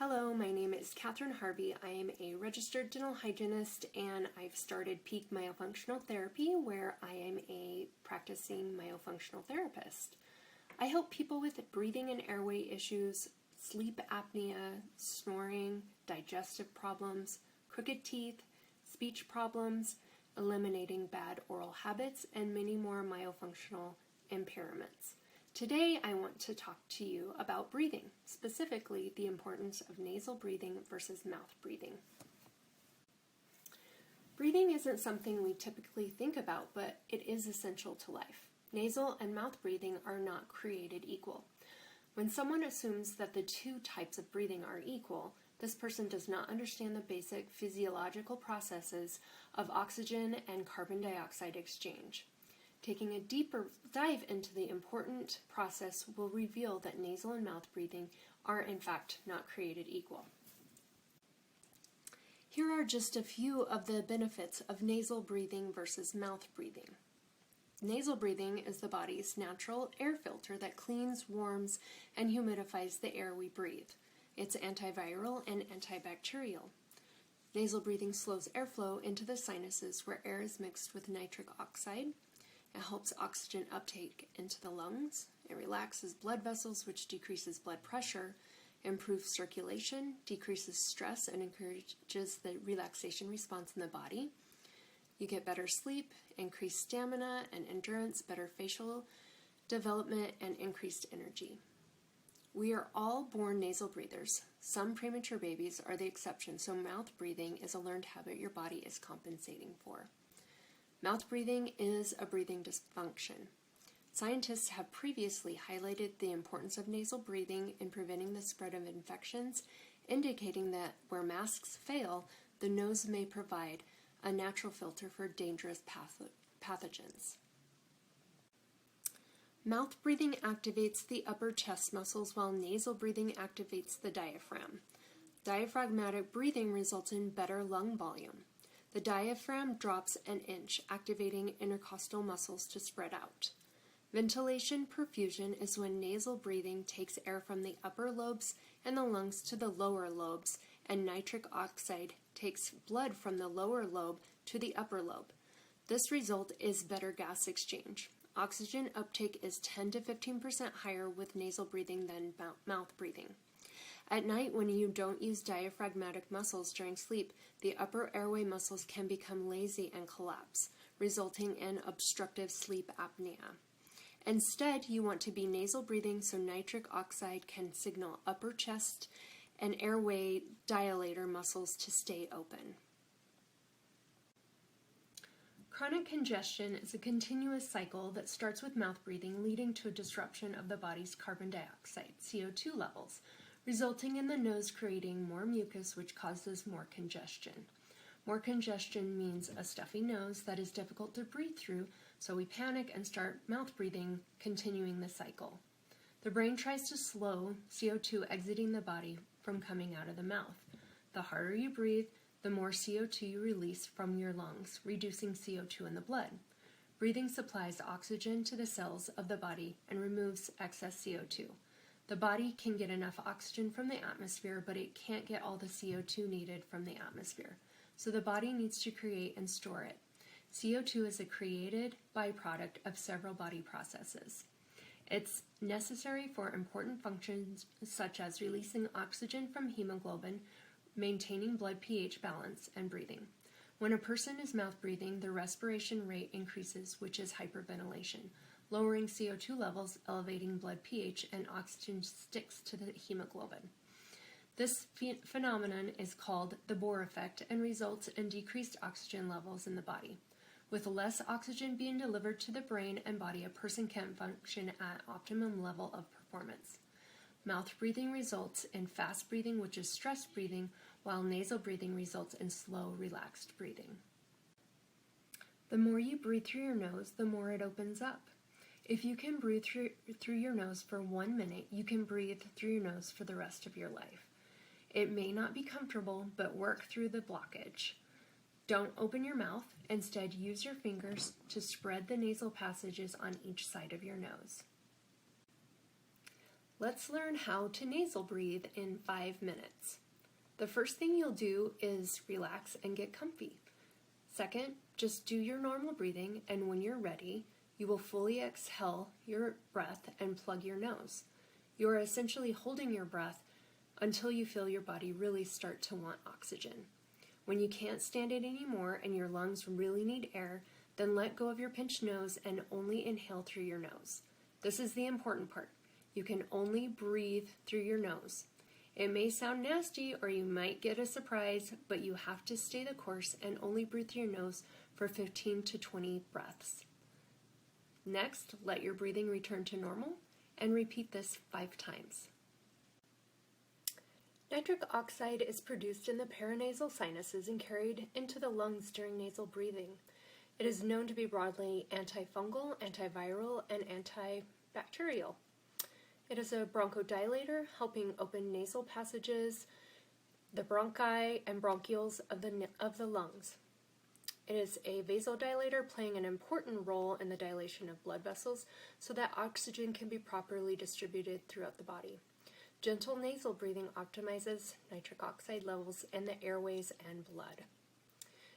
Hello, my name is Catherine Harvey. I am a registered dental hygienist and I've started Peak Myofunctional Therapy where I am a practicing myofunctional therapist. I help people with breathing and airway issues, sleep apnea, snoring, digestive problems, crooked teeth, speech problems, eliminating bad oral habits, and many more myofunctional impairments. Today, I want to talk to you about breathing, specifically the importance of nasal breathing versus mouth breathing. Breathing isn't something we typically think about, but it is essential to life. Nasal and mouth breathing are not created equal. When someone assumes that the two types of breathing are equal, this person does not understand the basic physiological processes of oxygen and carbon dioxide exchange. Taking a deeper dive into the important process will reveal that nasal and mouth breathing are in fact not created equal. Here are just a few of the benefits of nasal breathing versus mouth breathing. Nasal breathing is the body's natural air filter that cleans, warms, and humidifies the air we breathe. It's antiviral and antibacterial. Nasal breathing slows airflow into the sinuses where air is mixed with nitric oxide. It helps oxygen uptake into the lungs. It relaxes blood vessels, which decreases blood pressure, improves circulation, decreases stress, and encourages the relaxation response in the body. You get better sleep, increased stamina and endurance, better facial development, and increased energy. We are all born nasal breathers. Some premature babies are the exception, so mouth breathing is a learned habit your body is compensating for. Mouth breathing is a breathing dysfunction. Scientists have previously highlighted the importance of nasal breathing in preventing the spread of infections, indicating that where masks fail, the nose may provide a natural filter for dangerous pathogens. Mouth breathing activates the upper chest muscles while nasal breathing activates the diaphragm. Diaphragmatic breathing results in better lung volume. The diaphragm drops an inch, activating intercostal muscles to spread out. Ventilation perfusion is when nasal breathing takes air from the upper lobes and the lungs to the lower lobes, and nitric oxide takes blood from the lower lobe to the upper lobe. This result is better gas exchange. Oxygen uptake is 10 to 15% higher with nasal breathing than mouth breathing. At night, when you don't use diaphragmatic muscles during sleep, the upper airway muscles can become lazy and collapse, resulting in obstructive sleep apnea. Instead, you want to be nasal breathing so nitric oxide can signal upper chest and airway dilator muscles to stay open. Chronic congestion is a continuous cycle that starts with mouth breathing, leading to a disruption of the body's carbon dioxide, CO2 levels, resulting in the nose creating more mucus, which causes more congestion. More congestion means a stuffy nose that is difficult to breathe through, so we panic and start mouth breathing, continuing the cycle. The brain tries to slow CO2 exiting the body from coming out of the mouth. The harder you breathe, the more CO2 you release from your lungs, reducing CO2 in the blood. Breathing supplies oxygen to the cells of the body and removes excess CO2. The body can get enough oxygen from the atmosphere, but it can't get all the CO2 needed from the atmosphere. So the body needs to create and store it. CO2 is a created byproduct of several body processes. It's necessary for important functions such as releasing oxygen from hemoglobin, maintaining blood pH balance, and breathing. When a person is mouth breathing, the respiration rate increases, which is hyperventilation, lowering CO2 levels, elevating blood pH, and oxygen sticks to the hemoglobin. This phenomenon is called the Bohr effect and results in decreased oxygen levels in the body. With less oxygen being delivered to the brain and body, a person can't function at optimum level of performance. Mouth breathing results in fast breathing, which is stress breathing, while nasal breathing results in slow, relaxed breathing. The more you breathe through your nose, the more it opens up. If you can breathe through your nose for 1 minute, you can breathe through your nose for the rest of your life. It may not be comfortable, but work through the blockage. Don't open your mouth. Instead, use your fingers to spread the nasal passages on each side of your nose. Let's learn how to nasal breathe in 5 minutes. The first thing you'll do is relax and get comfy. Second, just do your normal breathing, and when you're ready, you will fully exhale your breath and plug your nose. You are essentially holding your breath until you feel your body really start to want oxygen. When you can't stand it anymore and your lungs really need air, then let go of your pinched nose and only inhale through your nose. This is the important part. You can only breathe through your nose. It may sound nasty or you might get a surprise, but you have to stay the course and only breathe through your nose for 15 to 20 breaths. Next, let your breathing return to normal and repeat this 5 times. Nitric oxide is produced in the paranasal sinuses and carried into the lungs during nasal breathing. It is known to be broadly antifungal, antiviral, and antibacterial. It is a bronchodilator, helping open nasal passages, the bronchi and bronchioles of the lungs. It is a vasodilator, playing an important role in the dilation of blood vessels so that oxygen can be properly distributed throughout the body. Gentle nasal breathing optimizes nitric oxide levels in the airways and blood.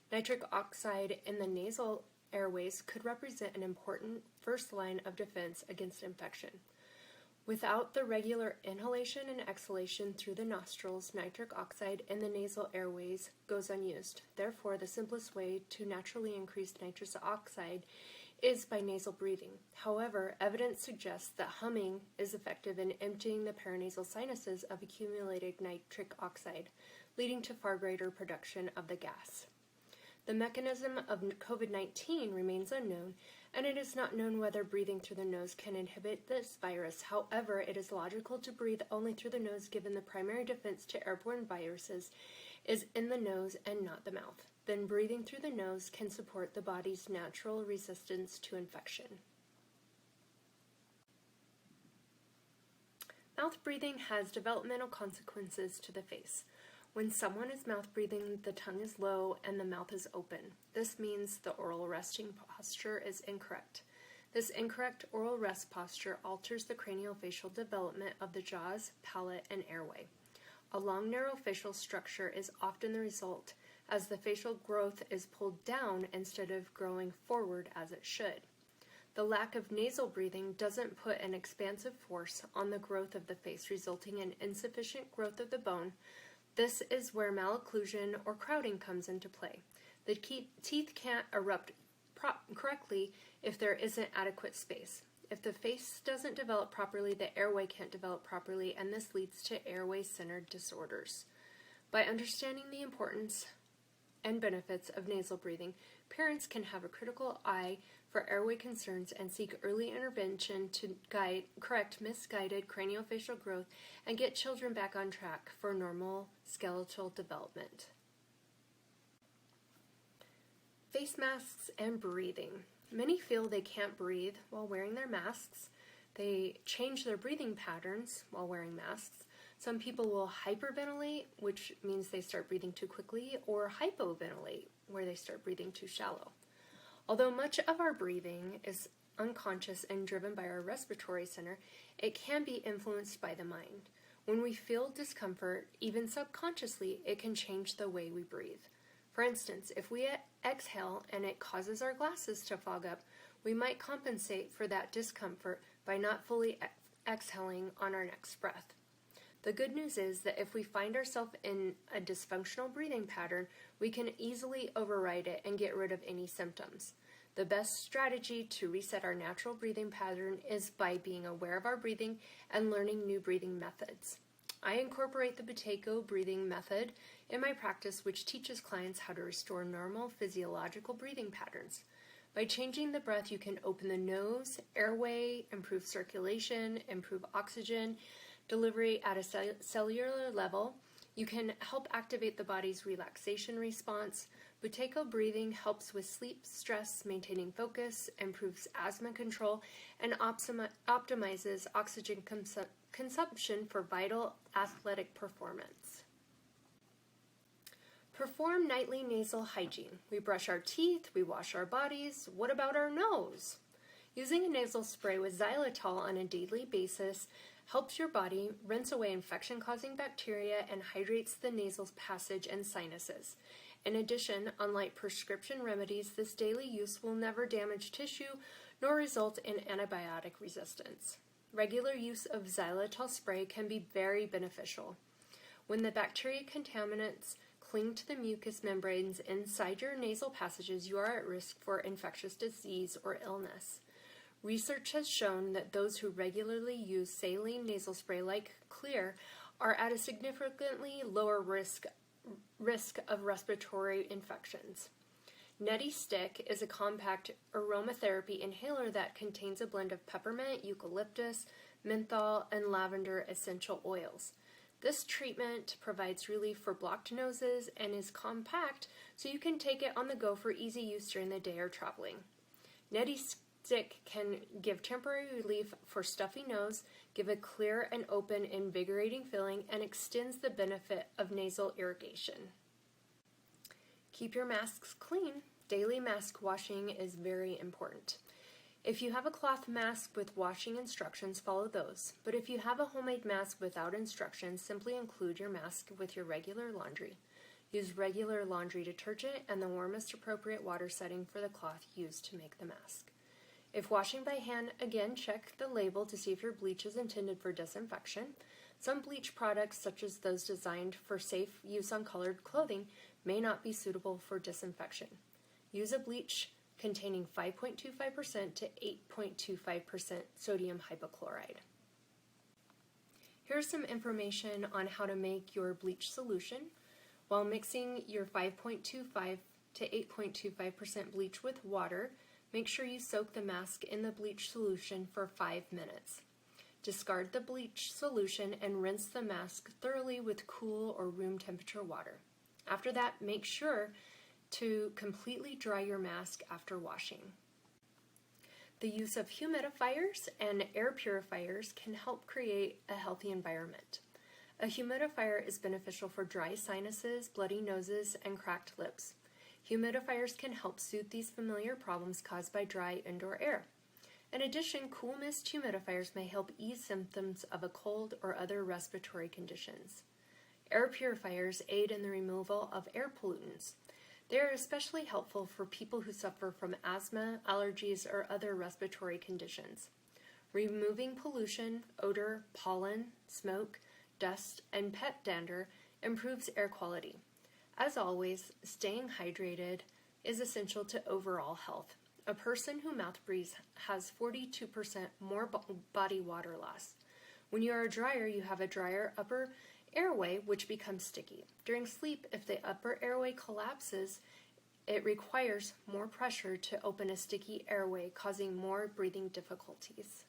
Nitric oxide in the nasal airways could represent an important first line of defense against infection. Without the regular inhalation and exhalation through the nostrils, nitric oxide in the nasal airways goes unused. Therefore, the simplest way to naturally increase nitrous oxide is by nasal breathing. However, evidence suggests that humming is effective in emptying the paranasal sinuses of accumulated nitric oxide, leading to far greater production of the gas. The mechanism of COVID-19 remains unknown, and it is not known whether breathing through the nose can inhibit this virus. However, it is logical to breathe only through the nose given the primary defense to airborne viruses is in the nose and not the mouth. Then breathing through the nose can support the body's natural resistance to infection. Mouth breathing has developmental consequences to the face. When someone is mouth breathing, the tongue is low and the mouth is open. This means the oral resting posture is incorrect. This incorrect oral rest posture alters the craniofacial development of the jaws, palate, and airway. A long, narrow facial structure is often the result, as the facial growth is pulled down instead of growing forward as it should. The lack of nasal breathing doesn't put an expansive force on the growth of the face, resulting in insufficient growth of the bone. This is where malocclusion or crowding comes into play. The teeth can't erupt correctly if there isn't adequate space. If the face doesn't develop properly, the airway can't develop properly, and this leads to airway-centered disorders. By understanding the importance and benefits of nasal breathing, parents can have a critical eye for airway concerns and seek early intervention to correct misguided craniofacial growth and get children back on track for normal skeletal development. Face masks and breathing. Many feel they can't breathe while wearing their masks. They change their breathing patterns while wearing masks. Some people will hyperventilate, which means they start breathing too quickly, or hypoventilate, where they start breathing too shallow. Although much of our breathing is unconscious and driven by our respiratory center, it can be influenced by the mind. When we feel discomfort, even subconsciously, it can change the way we breathe. For instance, if we exhale and it causes our glasses to fog up, we might compensate for that discomfort by not fully exhaling on our next breath. The good news is that if we find ourselves in a dysfunctional breathing pattern, we can easily override it and get rid of any symptoms. The best strategy to reset our natural breathing pattern is by being aware of our breathing and learning new breathing methods. I incorporate the Buteyko breathing method in my practice, which teaches clients how to restore normal physiological breathing patterns. By changing the breath, you can open the nose, airway, improve circulation, improve oxygen delivery at a cellular level. You can help activate the body's relaxation response. Buteyko breathing helps with sleep, stress, maintaining focus, improves asthma control, and optimizes oxygen consumption for vital athletic performance. Perform nightly nasal hygiene. We brush our teeth, we wash our bodies. What about our nose? Using a nasal spray with xylitol on a daily basis helps your body rinse away infection-causing bacteria and hydrates the nasal passage and sinuses. In addition, unlike prescription remedies, this daily use will never damage tissue nor result in antibiotic resistance. Regular use of xylitol spray can be very beneficial. When the bacteria contaminants cling to the mucous membranes inside your nasal passages, you are at risk for infectious disease or illness. Research has shown that those who regularly use saline nasal spray like Clear are at a significantly lower risk of respiratory infections. Neti Stick is a compact aromatherapy inhaler that contains a blend of peppermint, eucalyptus, menthol, and lavender essential oils. This treatment provides relief for blocked noses and is compact, so you can take it on the go for easy use during the day or traveling. Neti Stick can give temporary relief for stuffy nose, give a clear and open, invigorating feeling, and extends the benefit of nasal irrigation. Keep your masks clean. Daily mask washing is very important. If you have a cloth mask with washing instructions, follow those. But if you have a homemade mask without instructions, simply include your mask with your regular laundry. Use regular laundry detergent and the warmest appropriate water setting for the cloth used to make the mask. If washing by hand, again, check the label to see if your bleach is intended for disinfection. Some bleach products, such as those designed for safe use on colored clothing, may not be suitable for disinfection. Use a bleach containing 5.25% to 8.25% sodium hypochlorite. Here's some information on how to make your bleach solution. While mixing your 5.25 to 8.25% bleach with water, make sure you soak the mask in the bleach solution for 5 minutes. Discard the bleach solution and rinse the mask thoroughly with cool or room temperature water. After that, make sure to completely dry your mask after washing. The use of humidifiers and air purifiers can help create a healthy environment. A humidifier is beneficial for dry sinuses, bloody noses, and cracked lips. Humidifiers can help soothe these familiar problems caused by dry indoor air. In addition, cool mist humidifiers may help ease symptoms of a cold or other respiratory conditions. Air purifiers aid in the removal of air pollutants. They are especially helpful for people who suffer from asthma, allergies, or other respiratory conditions. Removing pollution, odor, pollen, smoke, dust, and pet dander improves air quality. As always, staying hydrated is essential to overall health. A person who mouth breathes has 42% more body water loss. When you are drier, you have a drier upper airway, which becomes sticky. During sleep, if the upper airway collapses, it requires more pressure to open a sticky airway, causing more breathing difficulties.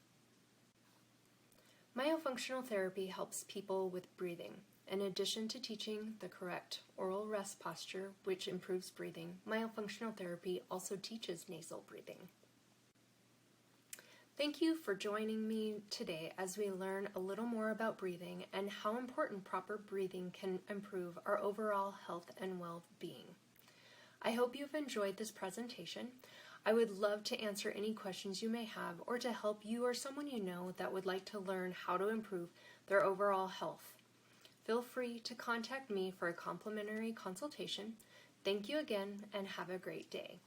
Myofunctional therapy helps people with breathing. In addition to teaching the correct oral rest posture, which improves breathing, myofunctional therapy also teaches nasal breathing. Thank you for joining me today as we learn a little more about breathing and how important proper breathing can improve our overall health and well-being. I hope you've enjoyed this presentation. I would love to answer any questions you may have or to help you or someone you know that would like to learn how to improve their overall health. Feel free to contact me for a complimentary consultation. Thank you again and have a great day.